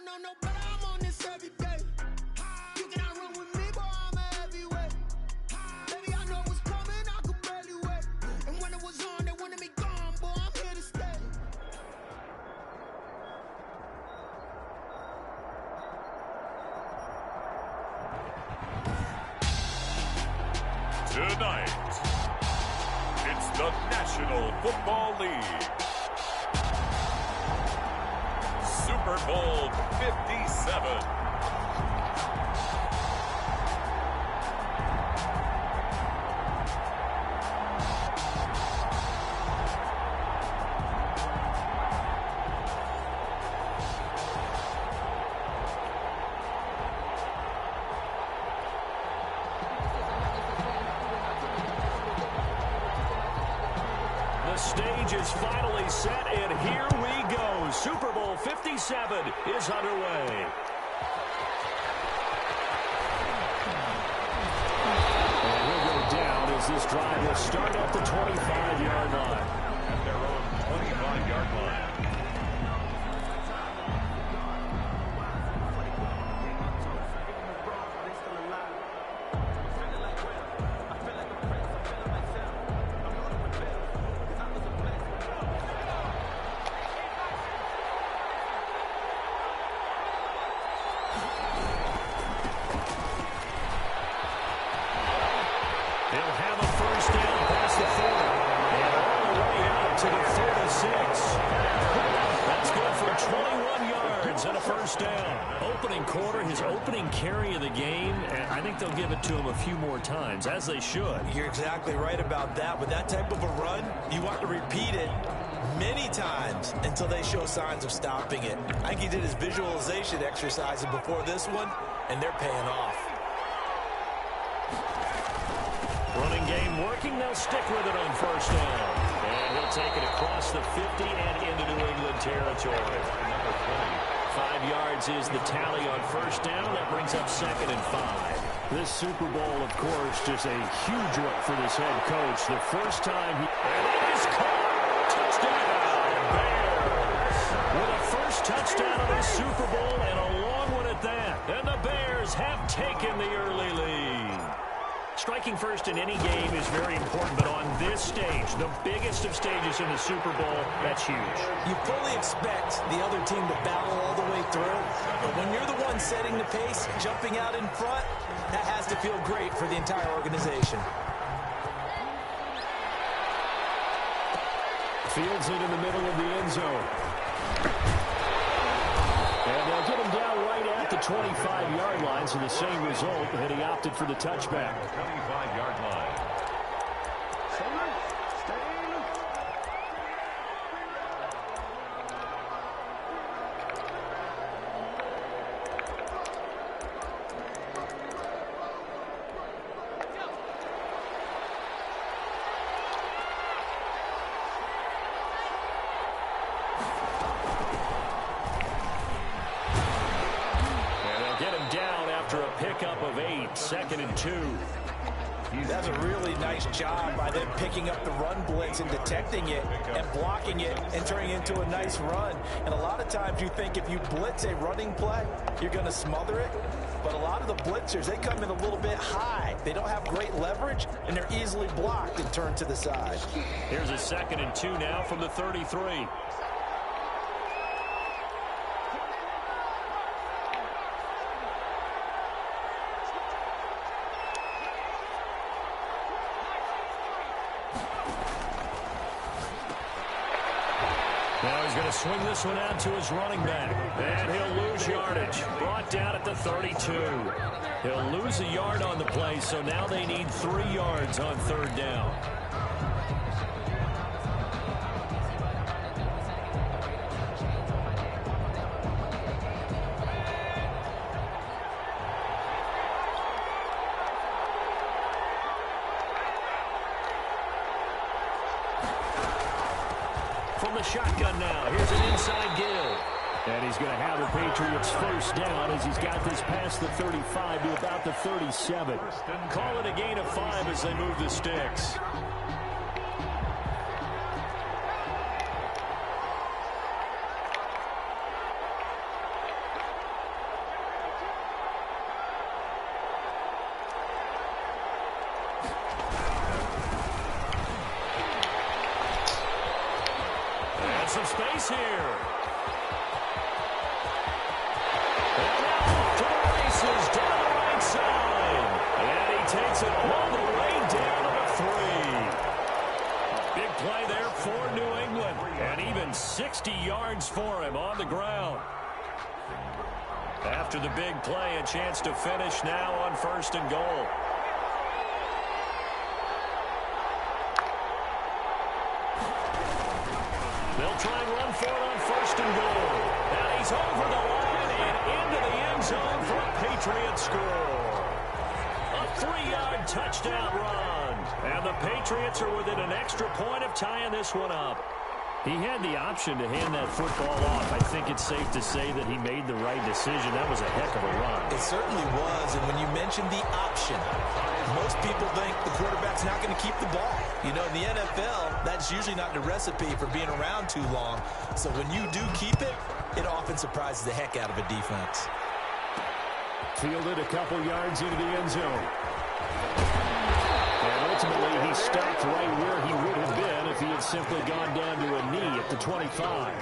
know no better, I'm on this every day. You cannot run with me, boy, I'm a heavyweight. Baby, I know what's coming, I could barely wait. And when it was on, they wanted me gone, boy, I'm here to stay. Tonight, it's the National Football League. Super Bowl 57. The stage is finally set, and here we go. Super Bowl 57 is underway. And he'll go down as this drive will start at the 25-yard line. At their own 25-yard line. They'll have a first down past the 40. And all the way out to the 36. That's good for 21 yards and a first down. Opening quarter, his opening carry of the game, and I think they'll give it to him a few more times, as they should. You're exactly right about that. With that type of a run, you want to repeat it many times until they show signs of stopping it. I think he did his visualization exercises before this one, and they're paying off. Running game working. They'll stick with it on first down. And he'll take it across the 50 and into New England territory. Number 20. 5 yards is the tally on first down. That brings up 2nd and 5. This Super Bowl, of course, just a huge one for this head coach. The first time he... And it is caught! Touchdown, Bears! With a first touchdown of the Super Bowl and a long one at that. And the Bears have taken the early lead. Striking first in any game is very important, but on this stage, the biggest of stages in the Super Bowl, that's huge. You fully expect the other team to battle all the way through, but when you're the one setting the pace, jumping out in front, that has to feel great for the entire organization. Fields it in the middle of the end zone. And they'll get him down right at the 25-yard line, so the same result, and he opted for the touchback. 25-yard line. Pickup of 8, 2nd and 2. That's a really nice job by them picking up the run blitz and detecting it and blocking it and turning it into a nice run. And a lot of times you think if you blitz a running play, you're going to smother it. But a lot of the blitzers, they come in a little bit high. They don't have great leverage, and they're easily blocked and turned to the side. Here's a 2nd and 2 now from the 33. Now he's going to swing this one out to his running back. And he'll lose yardage. Brought down at the 32. He'll lose a yard on the play, so now they need 3 yards on 3rd down. From the shotgun now, here's an inside give. And he's going to have the Patriots first down as he's got this past the 35 to about the 37. Call it a gain of 5 as they move the sticks. is here. And now off to the races down the right side. And he takes it all the way down to the 3. Big play there for New England. And even 60 yards for him on the ground. After the big play, a chance to finish now on 1st and goal. They'll try and run for it on 1st and goal. And he's over the line and into the end zone for a Patriot score. A 3-yard touchdown run. And the Patriots are within an extra point of tying this one up. He had the option to hand that football off. I think it's safe to say that he made the right decision. That was a heck of a run. It certainly was, and when you mentioned the option, most people think the quarterback's not going to keep the ball. You know, in the NFL, that's usually not the recipe for being around too long. So when you do keep it, it often surprises the heck out of a defense. Fielded a couple yards into the end zone. And ultimately, he stopped right where he would have been if he had simply gone down to a knee at the 25.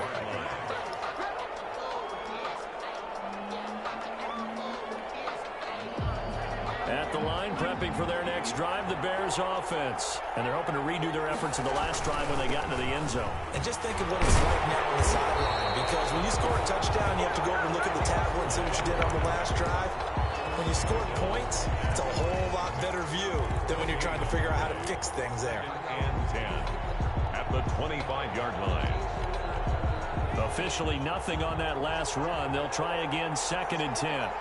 At the line, prepping for their next drive, the Bears offense. And they're hoping to redo their efforts in the last drive when they got into the end zone. And just think of what it's like now on the sideline, because when you score a touchdown, you have to go over and look at the tablet and see what you did on the last drive. When you score points, it's a whole lot better view than when you're trying to figure out how to fix things there. And 10 at the 25-yard line. Officially nothing on that last run. They'll try again 2nd and 10.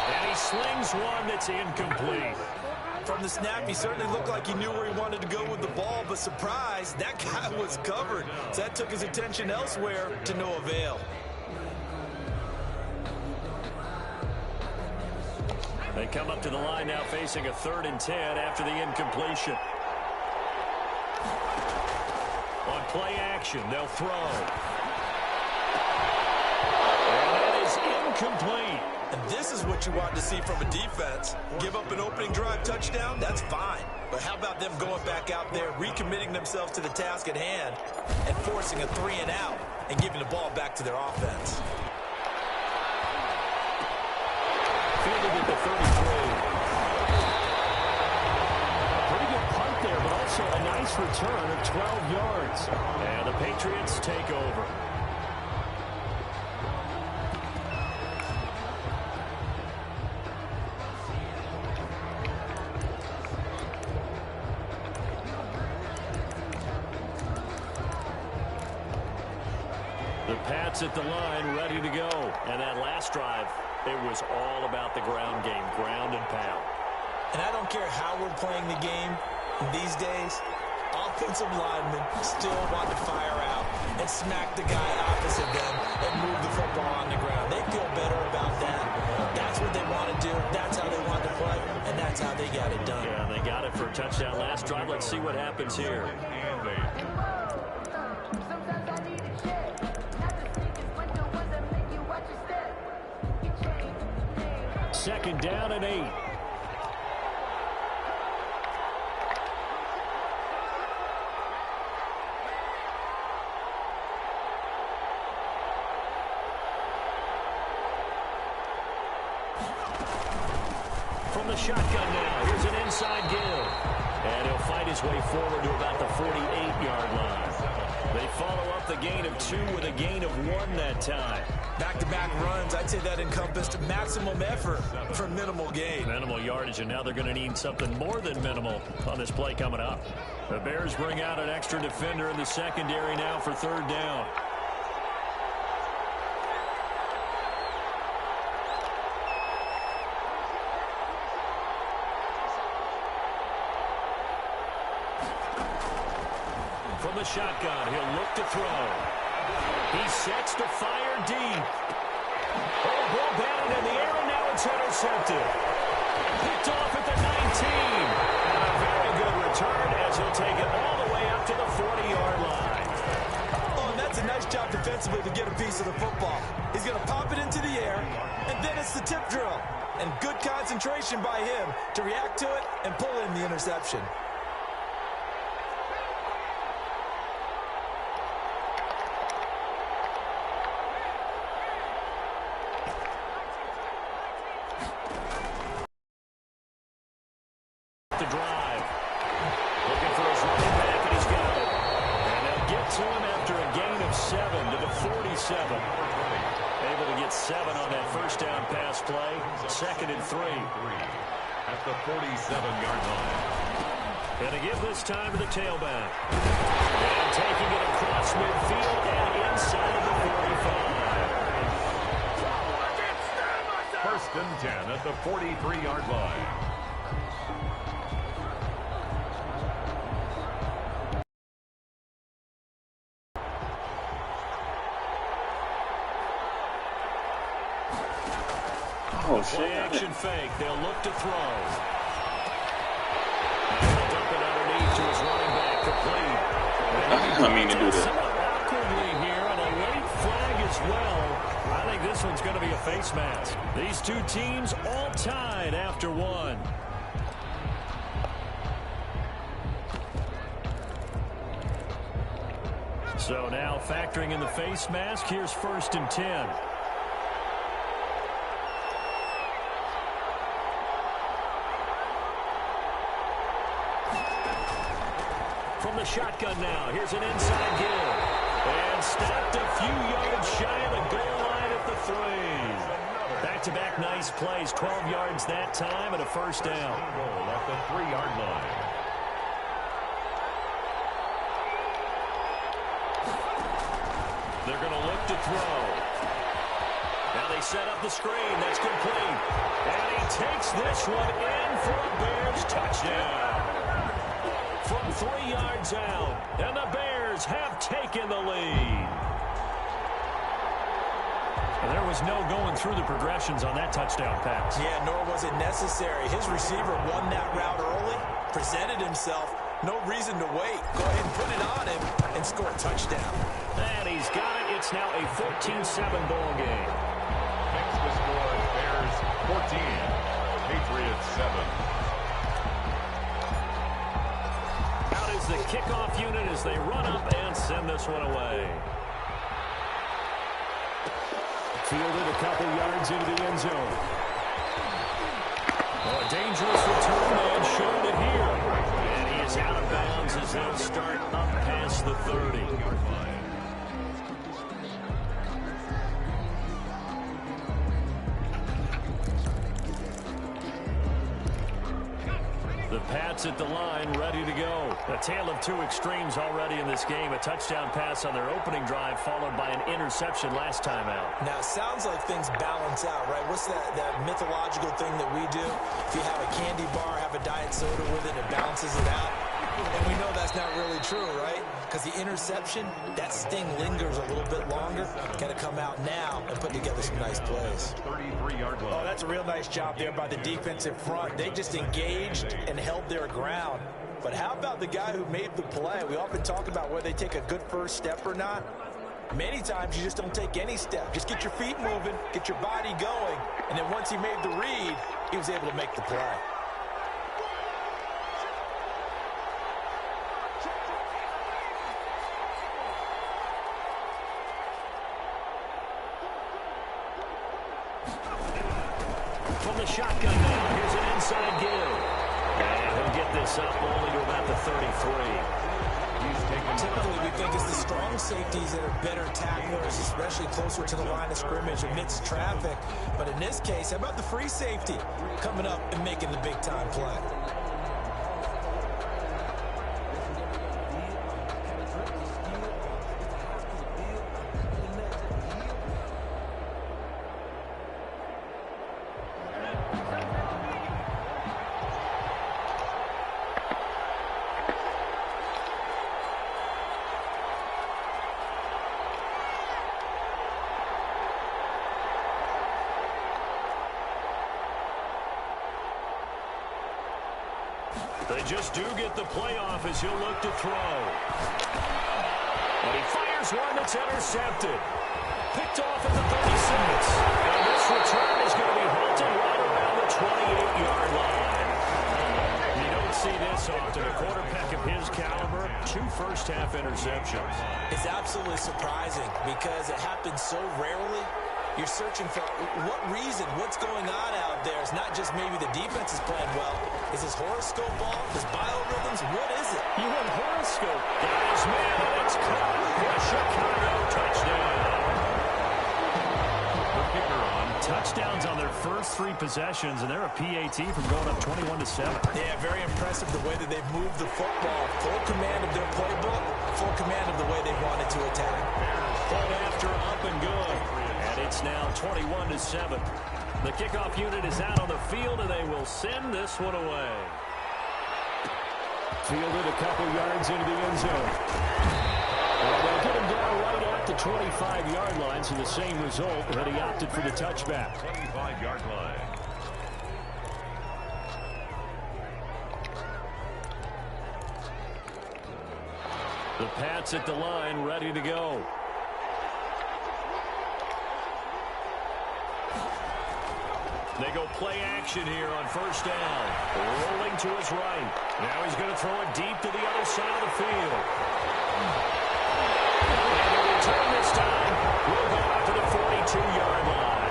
And he slings one that's incomplete. From the snap, he certainly looked like he knew where he wanted to go with the ball, but surprise, that guy was covered. So that took his attention elsewhere to no avail. They come up to the line now facing a 3rd and 10 after the incompletion. On play action, they'll throw. And that is incomplete. And this is what you want to see from a defense. Give up an opening drive touchdown, that's fine. But how about them going back out there, recommitting themselves to the task at hand, and forcing a 3 and out, and giving the ball back to their offense. Fielded at the 33. A pretty good punt there, but also a nice return of 12 yards. And the Patriots take over. The Pats at the line, ready to go. And that last drive, it was all about the ground game, ground and pound. And I don't care how we're playing the game these days, offensive linemen still want to fire out and smack the guy opposite them and move the football on the ground. They feel better about that. That's what they want to do. That's how they want to play, and that's how they got it done. Yeah, they got it for a touchdown last drive. Let's see what happens here. Second down and 8. From the shotgun now, here's an inside give. And he'll fight his way forward to about the 48-yard line. They follow up the gain of 2 with a gain of 1 that time. Back-to-back runs, I'd say that encompassed maximum effort for minimal gain. Minimal yardage, and now they're going to need something more than minimal on this play coming up. The Bears bring out an extra defender in the secondary now for 3rd down. From the shotgun, he'll look to throw. He sets to fire deep. Oh, ball batted in the air, and now it's intercepted. Picked off at the 19. And a very good return as he'll take it all the way up to the 40-yard line. Oh, and that's a nice job defensively to get a piece of the football. He's going to pop it into the air, and then it's the tip drill. and good concentration by him to react to it and pull in the interception. The drive. Looking for his running back, and he's got it. And they'll get to him after a gain of 7 to the 47. Able to get 7 on that first down pass play. 2nd and 3. At the 47-yard line. And to give this time to the tailback. And taking it across midfield and inside the 45. 1st and 10 at the 43-yard line. Play action fake. They'll look to throw. And he'll dump it underneath to his running back, complete. I mean to do that. Awkwardly here, and a late flag as well. I think this one's going to be a face mask. These two teams all tied after one. So now factoring in the face mask, here's 1st and 10. From the shotgun now, here's an inside give. And stopped a few yards shy of the goal line at the 3. Back-to-back nice plays, 12 yards that time and a 1st down. Goal at the 3-yard line. They're going to look to throw. Now they set up the screen. That's complete. And he takes this one in for a Bears touchdown. From 3 yards out, and the Bears have taken the lead. And there was no going through the progressions on that touchdown pass. Yeah, nor was it necessary. His receiver won that route early, presented himself, no reason to wait. Go ahead and put it on him and score a touchdown. And he's got it. It's now a 14-7 ball game. Makes the score Bears 14, Patriots 7. The kickoff unit as they run up and send this one away. Fielded a couple yards into the end zone. Oh, a dangerous return man showed it here. And he is out of bounds as they'll start up past the 30. The Pats at the line, ready to go. A tale of two extremes already in this game. A touchdown pass on their opening drive, followed by an interception last time out. Now, it sounds like things balance out, right? What's that mythological thing that we do? If you have a candy bar, have a diet soda with it, it balances it out. And we know that's not really true, right? Because the interception, that sting lingers a little bit longer. Got to come out now and put together some nice plays. 33-yard line. Oh, that's a real nice job there by the defensive front. They just engaged and held their ground. But how about the guy who made the play? We often talk about whether they take a good first step or not. Many times you just don't take any step. Just get your feet moving, get your body going, and then once he made the read, he was able to make the play. From the shotgun now, here's an inside give. And he'll get this up only to about the 33. Typically, we think it's the strong safeties that are better tacklers, especially closer to the line of scrimmage amidst traffic. But in this case, how about the free safety coming up and making the big-time play? They just do get the playoff as he'll look to throw. And he fires one that's intercepted. Picked off at the 36. And this return is going to be halted right around soft, and a quarterback of his caliber, 2 first-half interceptions. It's absolutely surprising because it happens so rarely. You're searching for what reason, what's going on out there. It's not just maybe the defense is playing well. Is this horoscope off? Is biorhythms? What is it? You want horoscope. Got his man, and it's caught for a Chicago touchdown. The kicker on. Touchdowns on their first 3 possessions, and they're a PAT from going up 21-7. Yeah, very impressive the way that they've moved the football. Full command of their playbook, full command of the way they wanted to attack. Point after, up and good. And it's now 21-7. The kickoff unit is out on the field, and they will send this one away. Fielded a couple yards into the end zone. Well, they'll get him down right at the 25-yard line, so the same result, but he opted for the touchback. 25-yard line. The Pats at the line, ready to go. They go play action here on first down. Rolling to his right. Now he's going to throw it deep to the other side of the field. And the return this time will go out to the 42-yard line.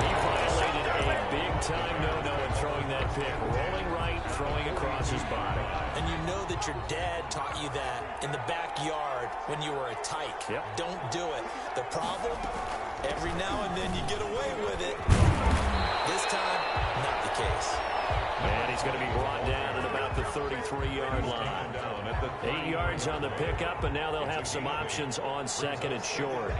He violated a big-time no-no in throwing that pick. Rolling right, throwing across his body. And you know that your dad taught you that in the backyard when you were a tyke. Yep. Don't do it. The problem, every now and then you get away with it. This time, not the case. And he's going to be brought down at about the 33-yard line. 8 yards on the pickup, and now they'll have some options on second and short.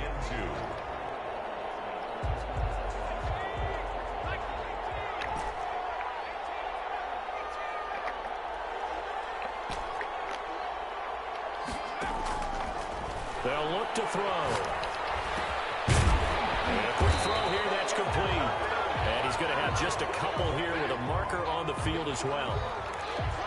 They'll look to throw. And a quick throw here, that's complete. And he's going to have just a couple here with a marker on the field as well.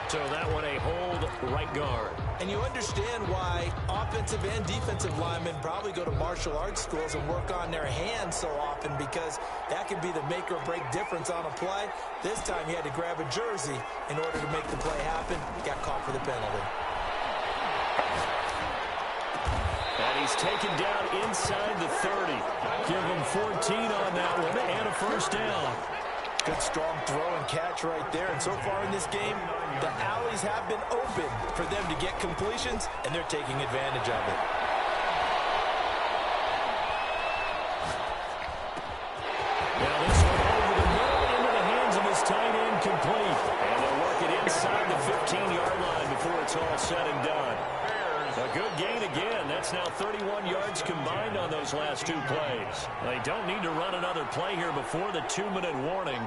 So that one a hold right guard. And you understand why offensive and defensive linemen probably go to martial arts schools and work on their hands so often, because that can be the make or break difference on a play. This time he had to grab a jersey in order to make the play happen. Got caught for the penalty. And he's taken down inside the 30. Give him 14 on that one and a first down. Good strong throw and catch right there. And so far in this game, the alleys have been open for them to get completions, and they're taking advantage of it. Now this one over the middle into the hands of his tight end, complete. And they'll work it inside the 15-yard line before it's all said and done. A good gain again. That's now 31 yards combined on those last 2 plays. They don't need to run another play here before the 2-minute warning.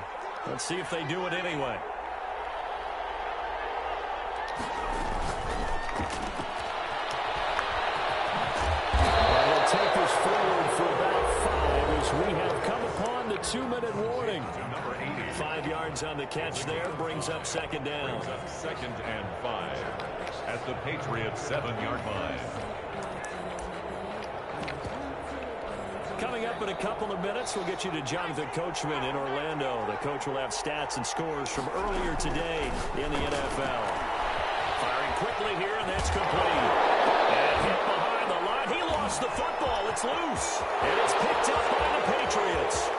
Let's see if they do it anyway. We'll take this forward for about 5 as we have come upon the 2-minute warning. 5 yards on the catch there, brings up second down. Second and 5 at the Patriots' 7-yard line. Coming up in a couple of minutes, we'll get you to Jonathan Coachman in Orlando. The coach will have stats and scores from earlier today in the NFL. Firing quickly here, and that's complete. And hit behind the line. He lost the football. It's loose. And it's picked up by the Patriots.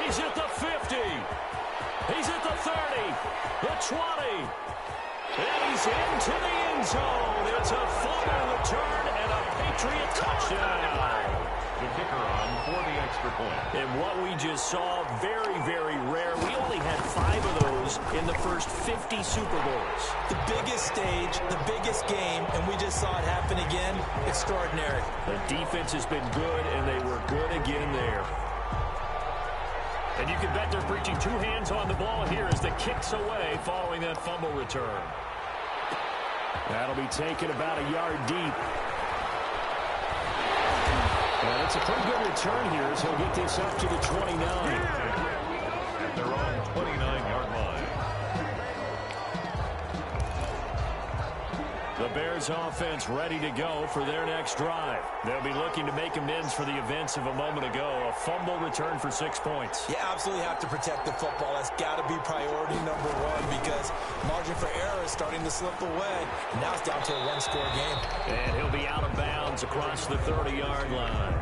He's at the 50. He's at the 30. The 20. And he's into the end zone. It's a fumble return and a Patriot touchdown. The kicker on for the extra point. And what we just saw, very, very rare. We only had 5 of those in the first 50 Super Bowls. The biggest stage, the biggest game, and we just saw it happen again. Extraordinary. The defense has been good, and they were good again there. And you can bet they're preaching 2 hands on the ball here as the kick's away following that fumble return. That'll be taken about a yard deep. And it's a pretty good return here as he'll get this up to the 29. At their own 29-yard line. The Bears offense ready to go for their next drive. They'll be looking to make amends for the events of a moment ago. A fumble return for 6 points. You absolutely have to protect the football. That's got to be priority number one because margin for error is starting to slip away. Now it's down to a one-score game. And he'll be out of bounds across the 30-yard line.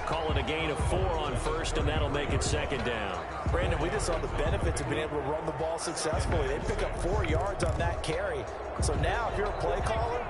Call it a gain of 4 on first, and that'll make it second down. Brandon, we just saw the benefits of being able to run the ball successfully. They pick up 4 yards on that carry. So now if you're a play caller,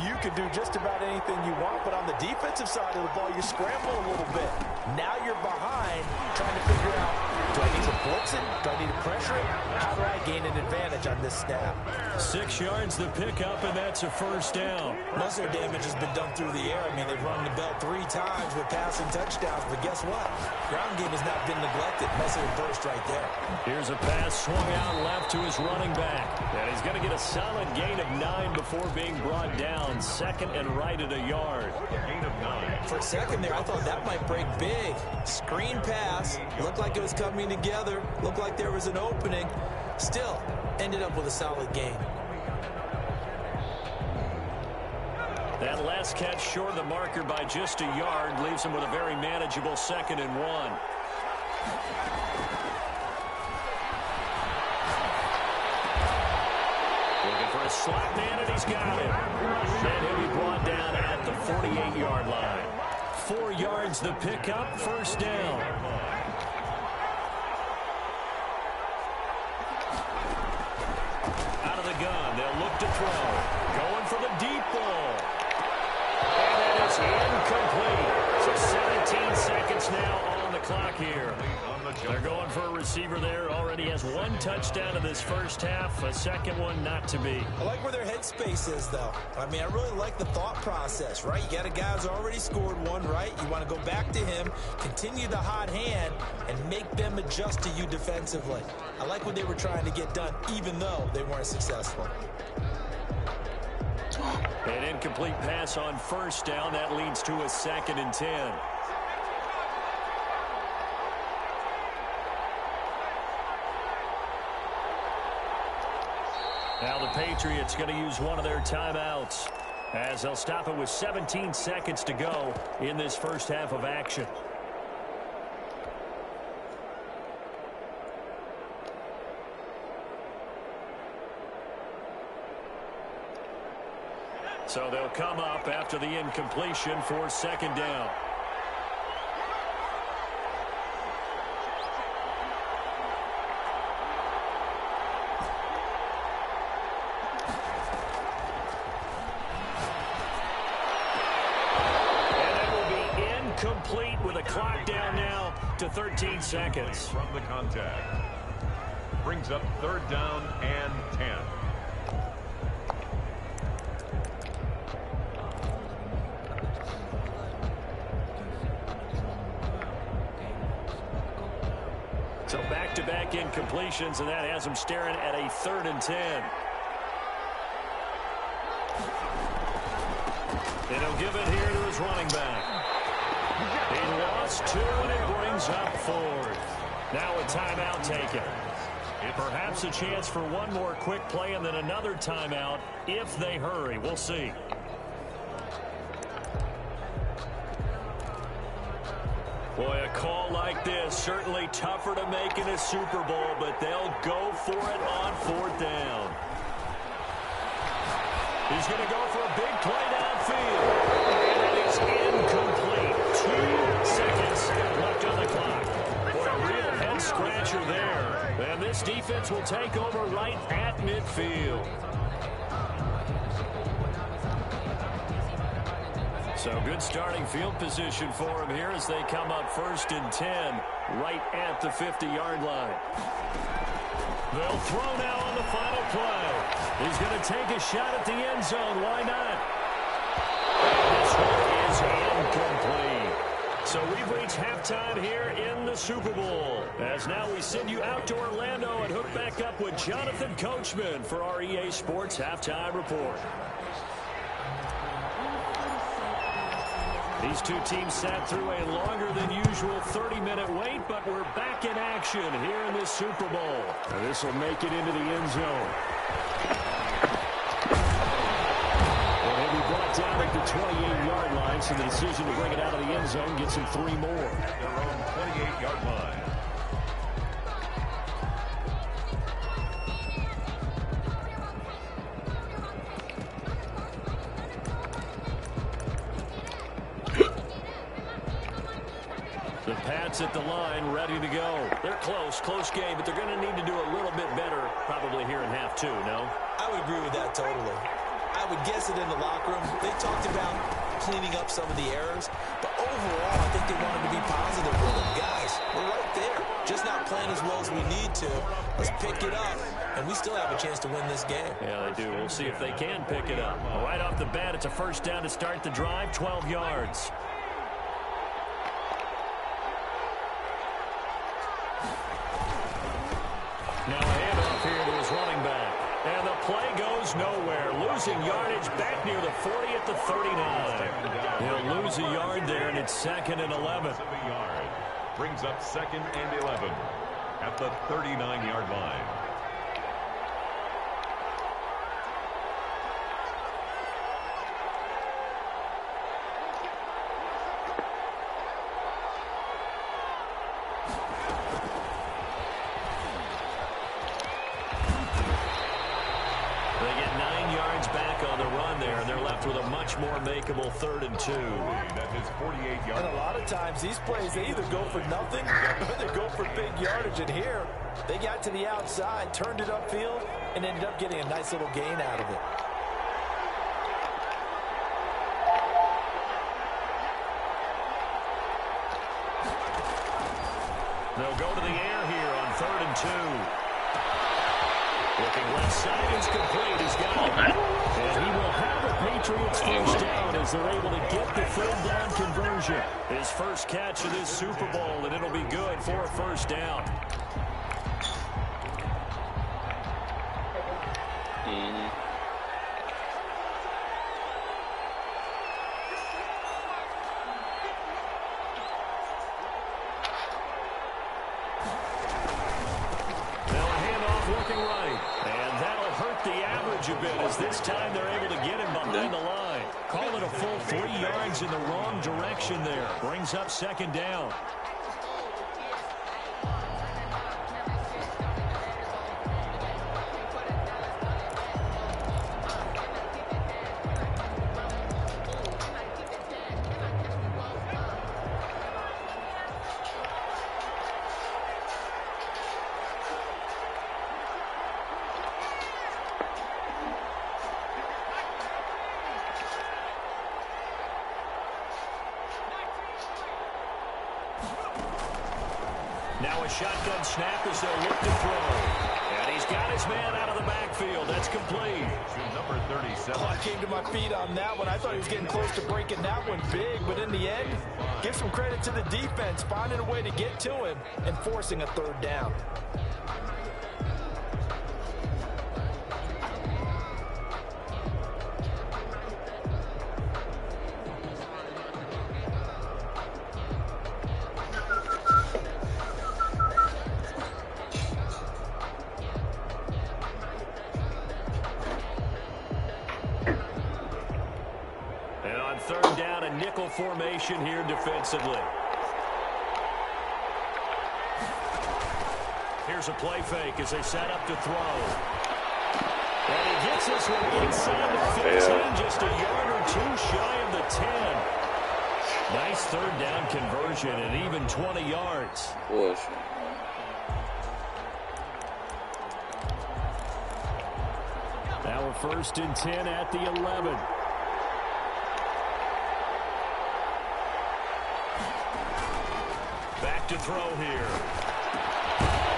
you can do just about anything you want, but on the defensive side of the ball, you scramble a little bit. Now you're behind trying to figure out, do I need to blitz it? Do I need to pressure it? How do I gain an advantage on this snap? 6 yards the pickup, and that's a first down. Most of their damage has been done through the air. I mean, they've run the bell 3 times with passing touchdowns, but guess what? Ground game has not been neglected. Most of it burst right there. Here's a pass swung out left to his running back. And he's going to get a solid gain of 9 before being brought down. Second and right at a yard. Gain of 9. For a second there, I thought that might break big. Screen pass. Looked like it was coming together. Looked like there was an opening. Still, ended up with a solid gain. That last catch short of the marker by just a yard leaves him with a very manageable 2nd and 1. A slot man, and he's got him. And he'll be brought down at the 48-yard line. 4 yards the pickup, first down. Out of the gun, they'll look to throw. Going for the deep ball. And it is incomplete. So 17 seconds now on the clock here. They're going for a receiver there. Already has 1 touchdown in this first half. A second one not to be. I like where their headspace is, though. I mean, I really like the thought process, right? You got a guy who's already scored 1, right? You want to go back to him, continue the hot hand, and make them adjust to you defensively. I like what they were trying to get done, even though they weren't successful. An incomplete pass on first down. That leads to a 2nd and 10. Now the Patriots going to use one of their timeouts as they'll stop it with 17 seconds to go in this first half of action. So they'll come up after the incompletion for second down. Complete with a clock down now to 13 seconds. From the contact. Brings up 3rd down and 10. So back-to-back incompletions, and that has him staring at a 3rd and 10. And he'll give it here to his running back. He lost 2, and it brings up 4th. Now a timeout taken. Perhaps a chance for one more quick play and then another timeout if they hurry. We'll see. Boy, a call like this, certainly tougher to make in a Super Bowl, but they'll go for it on 4th down. He's going to go for a big play downfield. And it is incomplete. 2 seconds left on the clock. Boy, a real head-scratcher there. And this defense will take over right at midfield. So good starting field position for him here as they come up 1st and 10 right at the 50-yard line. They'll throw now on the final play. He's going to take a shot at the end zone. Why not? This one is incomplete. So we've reached halftime here in the Super Bowl. As now we send you out to Orlando and hook back up with Jonathan Coachman for our EA Sports Halftime Report. These two teams sat through a longer than usual 30-minute wait, but we're back in action here in this Super Bowl. And this will make it into the end zone. at the 28-yard line, so the decision to bring it out of the end zone gets him 3 more. Their own 28-yard line. The Pats at the line, ready to go. They're close game, but they're going to need to do a little bit better probably here in half 2, no? I would agree with that totally. I would guess it in the locker room. They talked about cleaning up some of the errors, but overall, I think they wanted to be positive with them. Guys, we're right there. Just not playing as well as we need to. Let's pick it up, and we still have a chance to win this game. Yeah, they do. We'll see if they can pick it up. Right off the bat, it's a first down to start the drive, 12 yards. Now a handoff here to his running back. And the play goes nowhere. Losing yardage back near the 40 at the 39. He'll lose a yard there, and it's 2nd and 11. Brings up 2nd and 11 at the 39-yard line. With a much more makeable 3rd and 2. That is 48 yards. And a lot of times these plays, they either go for nothing or they go for big yardage. And here, they got to the outside, turned it upfield, and ended up getting a nice little gain out of it. They'll go to the air here on 3rd and 2. Looking left side, it's complete. He's got it. And he will have the Patriots first down as they're able to get the 3rd down conversion. His first catch of this Super Bowl, and it'll be good for a first down. A bit as this time they're able to get him behind the line. Call it a full 3 yards in the wrong direction there. Brings up 2nd down. Now a shotgun snap as they'll look to throw. And he's got his man out of the backfield. That's complete. Number 37. Oh, I came to my feet on that one. I thought he was getting close to breaking that one big. But in the end, give some credit to the defense, finding a way to get to him and forcing a 3rd down. Formation here defensively. Here's a play fake as they set up to throw. And he gets this one inside the 15, just a yard or 2 shy of the 10. Nice 3rd down conversion and even 20 yards. Now a 1st and 10 at the 11. To throw here.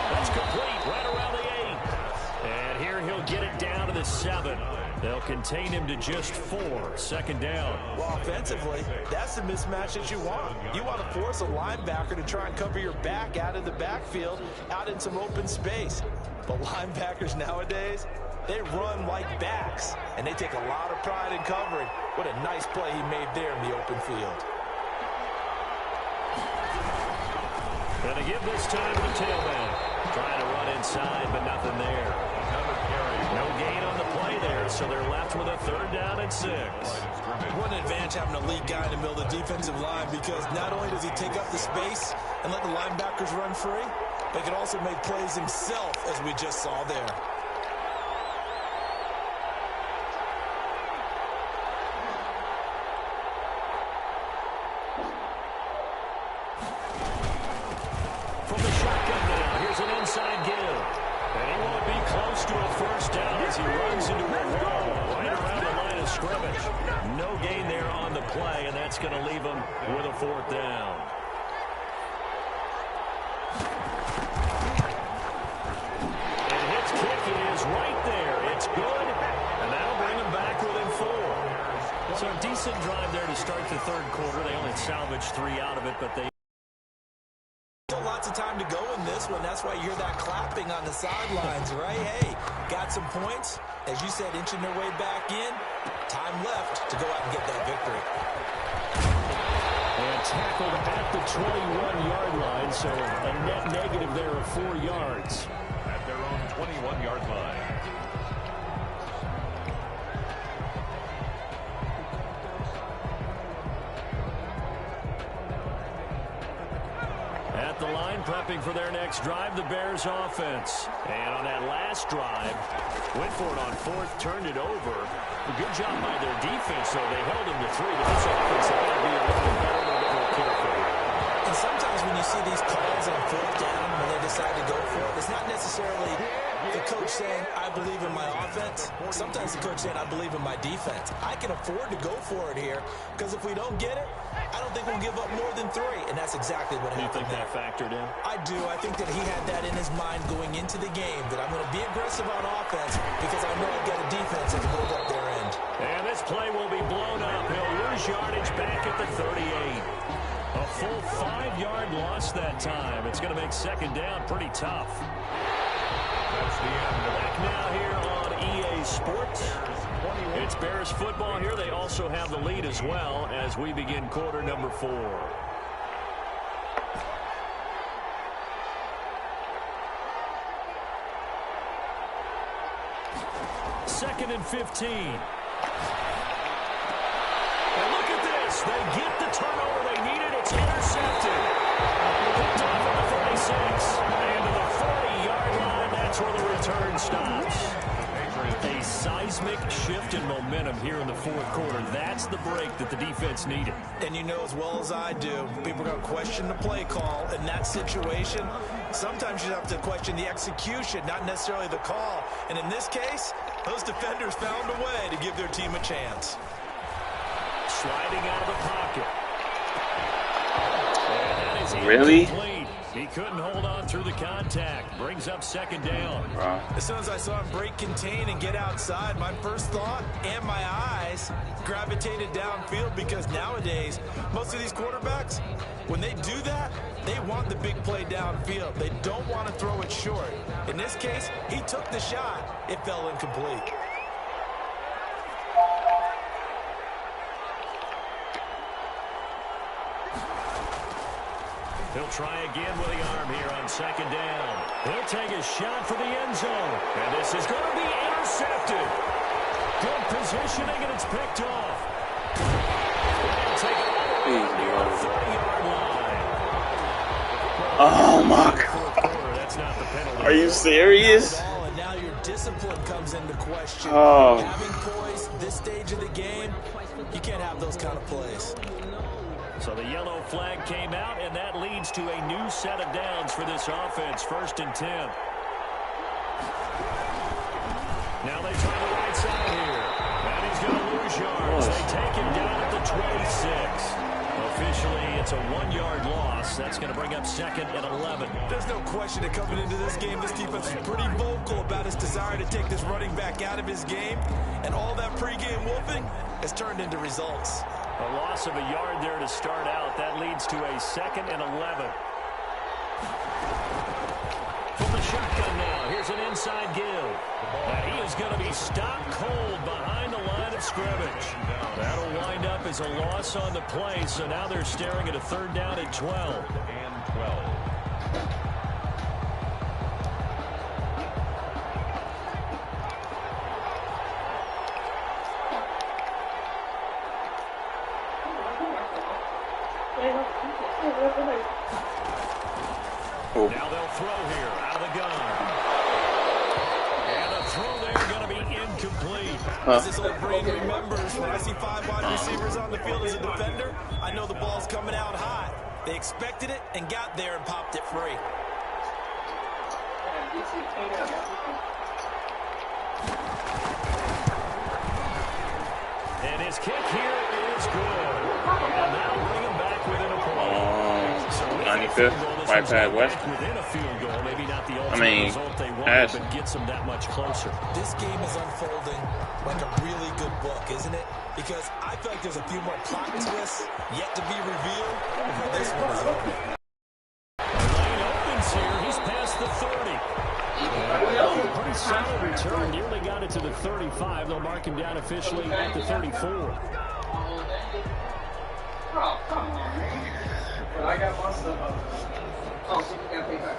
That's complete right around the 8. And here he'll get it down to the 7. They'll contain him to just 4. 2nd down. Well, offensively, that's the mismatch that you want. You want to force a linebacker to try and cover your back out of the backfield, out in some open space. But linebackers nowadays, they run like backs, and they take a lot of pride in covering. What a nice play he made there in the open field. And to give this time to the tailback. Trying to run inside, but nothing there. No gain on the play there, so they're left with a 3rd down and 6. what an advantage having a lead guy in the middle of the defensive line, because not only does he take up the space and let the linebackers run free, but he can also make plays himself, as we just saw there. From the shotgun now, here's an inside give. And he won't be close to a first down as he runs into a wall right around the line of scrimmage. No gain there on the play, and that's going to leave him with a fourth down. And his kick is right there. It's good, and that'll bring him back within 4. So a decent drive there to start the third quarter. They only salvaged 3 out of it, but they lots of time to go in this one. That's why you hear that clapping on the sidelines, right? Hey, got some points. As you said, inching their way back in. Time left to go out and get that victory. And tackled at the 21-yard line, so a net negative there of 4 yards. At their own 21-yard line. At the line, prepping for their next drive, the Bears offense. And on that last drive, went for it on 4th, turned it over. A good job by their defense, though. They held them to 3, but this offense has got to be a little bit better, a little bit more careful. And sometimes when you see these calls on 4th down, when they decide to go for it, it's not necessarily the coach saying, I believe in my offense. Sometimes the coach saying, I believe in my defense. I can afford to go for it here, because if we don't get it, I don't think we'll give up more than 3, and that's exactly what happened. Do you think that factored in? I do. I think that he had that in his mind going into the game, that I'm going to be aggressive on offense because I know I've got a defense that can hold up their end. And this play will be blown up. He'll lose yardage back at the 38. A full 5-yard loss that time. It's going to make second down pretty tough. That's the end of Back now here on EA Sports. It's Bears football here. They also have the lead as well as we begin quarter number 4. Second and 15. And look at this. They get the turnover they needed. It's intercepted. Picked off at the 36. And to the 40-yard line, that's where the return stops. A seismic shift in momentum here in the fourth quarter. That's the break that the defense needed. And you know as well as I do, people are going to question the play call in that situation. Sometimes you have to question the execution, not necessarily the call. And in this case, those defenders found a way to give their team a chance. Sliding out of the pocket. And that is Really? incomplete. He couldn't hold on through the contact. Brings up second down. Wow. As soon as I saw him break contain and get outside, my first thought and my eyes gravitated downfield, because nowadays, most of these quarterbacks, when they do that, they want the big play downfield. They don't want to throw it short. In this case, he took the shot. It fell incomplete. He'll try again with the arm here on second down. He'll take a shot for the end zone. And this is going to be intercepted. Good positioning, and it's picked off. They'll take it all the way to the 30-yard line. Oh my God. That's not the penalty. Are you serious? And now your discipline comes into question. Oh. Having poise this stage of the game, you can't have those kind of plays. So the yellow flag came out, and that leads to a new set of downs for this offense. 1st and 10. Now they try the right side here. And he's going to lose yards. They take him down at the 26. Officially, it's a 1-yard loss. That's going to bring up 2nd and 11. There's no question that coming into this game, this defense is pretty vocal about his desire to take this running back out of his game. And all that pregame wolfing has turned into results. A loss of a yard there to start out. That leads to a 2nd and 11. From the shotgun now, here's an inside give. And he is going to be stopped cold behind the line of scrimmage. That'll wind up as a loss on the play, so now they're staring at a 3rd down at 12. and 12. As this old brain remembers, when I see 5 wide receivers on the field as a defender, I know the ball's coming out hot. They expected it and got there and popped it free. And his kick here is good. And that'll bring him back within a point. So 95th, right past West. Within a field goal, maybe not the ultimate result they wanted, pass. but gets them that much closer. This game is unfolding like a really good book, isn't it? Because I feel like there's a few more plot twists yet to be revealed before this one is over. Lane opens here. He's past the 30. Pretty solid return. Nearly got it to the 35. They'll mark him down officially at the 34. Oh, come on, man. But I got my stuff up. Oh, so you got to pay back.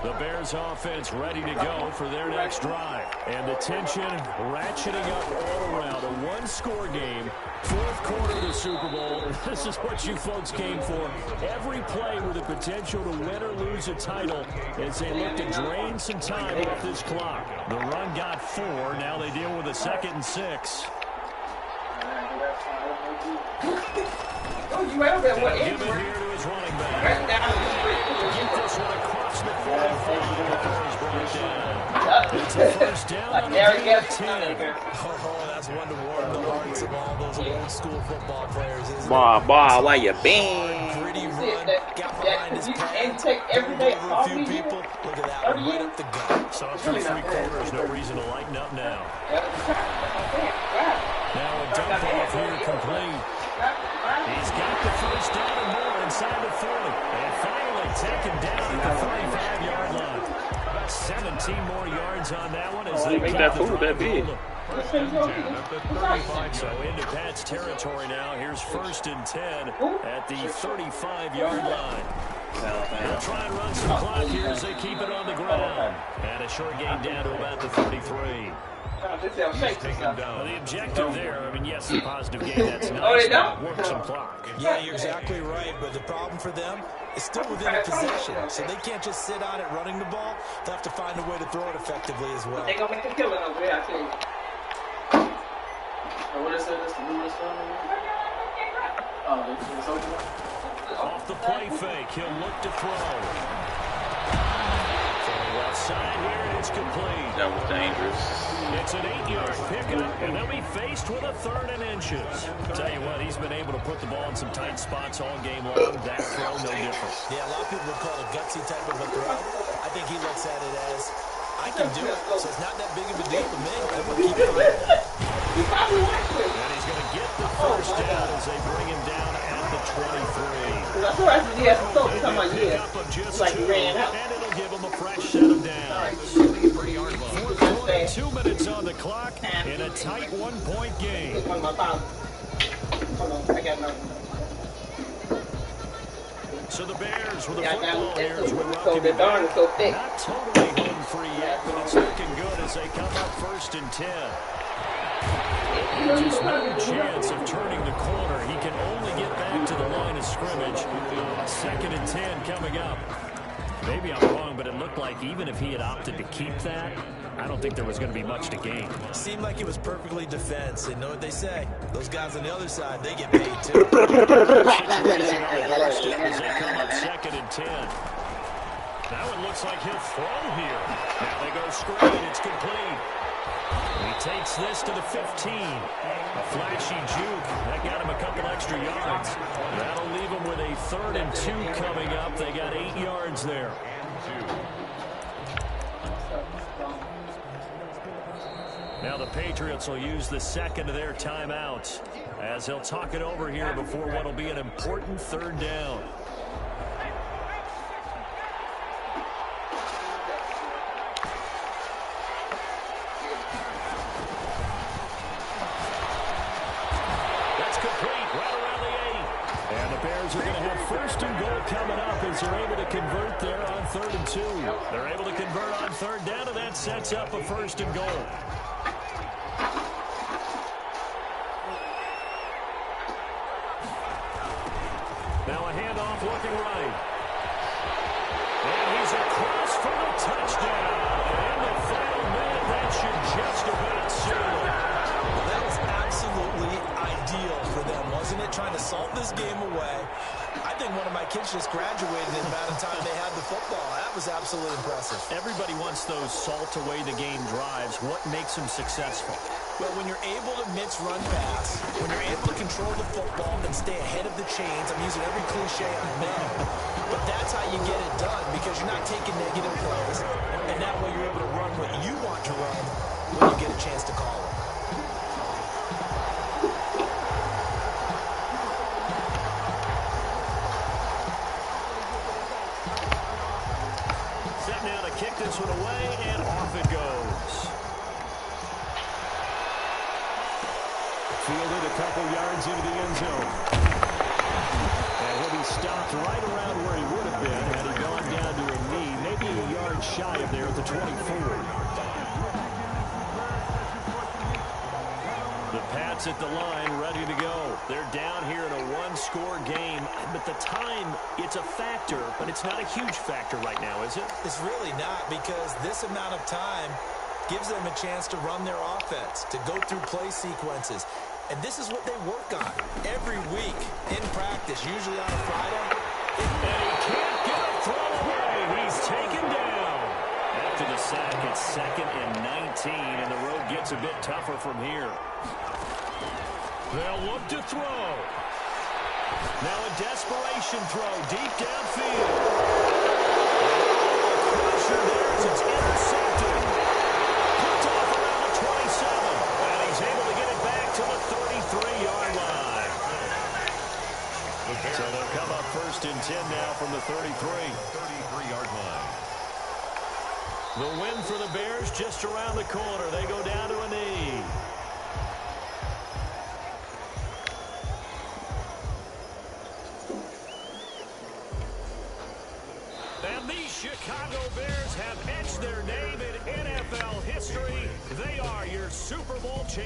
The Bears offense ready to go for their next drive. And the tension ratcheting up all around. A one-score game, fourth quarter of the Super Bowl. This is what you folks came for. Every play with the potential to win or lose a title as they look to drain some time off this clock. The run got 4. Now they deal with a 2nd and 6. Oh, you out there? What? Give it here to his running back. Get this one across the 45. It's a first down on a gain of 10. Oh, that's one to warm the hearts of all those old school football players, isn't it? Boy, why you been? Pretty run, got behind his pad, take every day over a few people. Look at that one, right up the gut. So through 3 quarters, no reason to lighten up now. Now a dump off here complete. He's got the first down and more inside the 40. And finally taken down at the 35-yard line. 17 more yards on that one as they Make keep that the food drive that big. rolling. So into Pat's territory now. Here's 1st and 10 at the 35-yard line. They'll try and run some clock here as they keep it on the ground. And a short gain down to about the 33. Well, the objective there, I mean, yes, a positive game, that's nice, but work some clock. Yeah, you're exactly right, but the problem for them is still within a possession, so they can't just sit on it running the ball. They'll have to find a way to throw it effectively as well. They're going to make a killing over there, I tell you. What is this? The newest one? Oh, it's over. Off the play fake, he'll look to throw. From the left side here, it's complete. That was dangerous. It's an 8-yard pickup, and they'll be faced with a 3rd and inches. Tell you what, he's been able to put the ball in some tight spots all game long. That throw, no different. Yeah, a lot of people would call it a gutsy type of a throw. I think he looks at it as, I can do it, so it's not that big of a deal to me. I'm going to keep trying. And he's going to get the first down as they bring him down at the 23. I thought I thought talking about Pickup of just like he 2, ran out. and it'll give him a fresh set of downs. 4th quarter, 2 minutes on the clock in a tight 1-point game. Hold on, I got another. So the Bears with a Yeah, football here as we so welcome the you darn back. is so thick. Not totally home free yet, but it's looking good as they come up 1st and 10. Just no chance of turning the corner. He can only get back to the line of scrimmage. 2nd and 10 coming up. Maybe I'm wrong, but it looked like even if he had opted to keep that, I don't think there was going to be much to gain. Seemed like it was perfectly defense. And know what they say? Those guys on the other side, they get paid too. Situation on the doorstep as they come up 2nd and 10. That one looks like he'll throw here. Now they go screen. It's complete. He takes this to the 15. A flashy juke. That got him a couple extra yards. That'll leave him with a 3rd and 2 coming up. They got 8 yards there. Now the Patriots will use the 2nd of their timeouts as they'll talk it over here before what will be an important 3rd down. Are going to have 1st and goal coming up as they're able to convert there on 3rd and 2. They're able to convert on 3rd down, and that sets up a 1st and goal. Now a handoff looking right. And he's across for the touchdown. And the final minute, that should just this game away. I think one of my kids just graduated in the amount of time they had the football. That was absolutely impressive. Everybody wants those salt-away-the-game drives. What makes them successful? Well, when you're able to mix run pass, when you're able to control the football and stay ahead of the chains, I'm using every cliche I know, but that's how you get it done because you're not taking negative plays, and that way you're able to run what you want to run when you get a chance to call it. Set now to kick this one away, and off it goes. Fielded a couple yards into the end zone. And he'll be stopped right around where he would have been had he gone down to a knee, maybe a yard shy of there at the 24. The Pats at the line, ready to go. They're down here in a one-score game, but the time, it's a factor, but it's not a huge factor right now, is it? It's really not, because this amount of time gives them a chance to run their offense, to go through play sequences. And this is what they work on every week in practice, usually on a Friday. And he can't get a throw away. He's taken down. After the sack, it's 2nd and 19, and the road gets a bit tougher from here. They'll look to throw. Now a desperation throw deep downfield. Pressure there as it's intercepted. Picked off around the 27. And he's able to get it back to the 33-yard line. So they'll come up 1st and 10 now from the 33. 33-yard line. The win for the Bears just around the corner. They go down to a knee. And these Chicago Bears have etched their name in NFL history. They are your Super Bowl champions.